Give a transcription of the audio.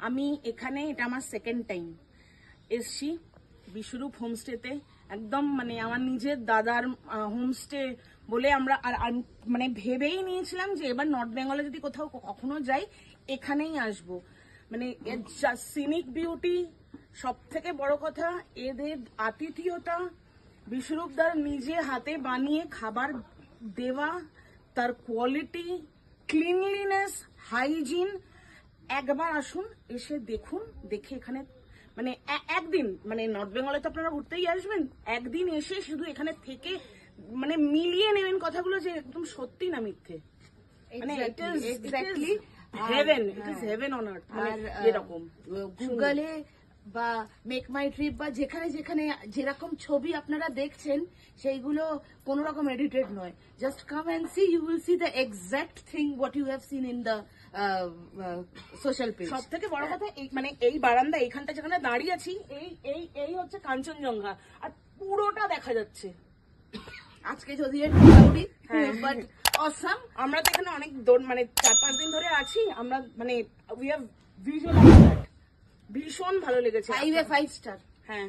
আমি এখানে এটা আমার সেকেন্ড টাইম এসছি বিশ্বরূপ হোমস্টেতে। একদম মানে আমার নিজের দাদার হোমস্টে বলে আমরা আর মানে ভেবেই নিয়েছিলাম যে এবার নর্থ বেঙ্গলে যদি কোথাও কখনো যাই এখানেই আসবো। মানে সিনিক বিউটি, সব থেকে বড় কথা এদের আতিথেয়তা, বিশ্বরূপদার নিজে হাতে বানিয়ে খাবার দেওয়া, তার কোয়ালিটি, ক্লিনলিনেস, হাইজিন। একবার আসুন, এসে দেখুন, দেখে এখানে মানে একদিন মানে নর্থ বেঙ্গলে তো আপনারা ঘুরতেই আসবেন, একদিন এসে শুধু এখানে থেকে মানে মিলিয়ে নেবেন কথাগুলো যে একদম সত্যি না মিথ্যে। মানে exactly heaven, it is heaven on earth. এরকম গুগলে বা মেক মাই ট্রিপ বা যেখানে যেখানে যেরকম ছবি আপনারা দেখছেন সেইগুলো কোন রকম এডিটেড নয়। Just come and see, you will see the exact thing what you have seen in the social page. সব থেকে বড় কথা মানে এই বারান্দা এইখানটা যেখানে দাঁড়িয়ে আছি, এই হচ্ছে কাঞ্চনজঙ্ঘা আর পুরোটা দেখা যাচ্ছে। আজকে যদি ক্লাউডি বাট অসাম। আমরা তো এখানে অনেক মানে 4-5 দিন ধরে আছি, আমরা মানে উই হ্যাভ ভিজুয়ালাইজড দ্যাট। ভীষণ ভালো লেগেছে। 5 স্টার। হ্যাঁ।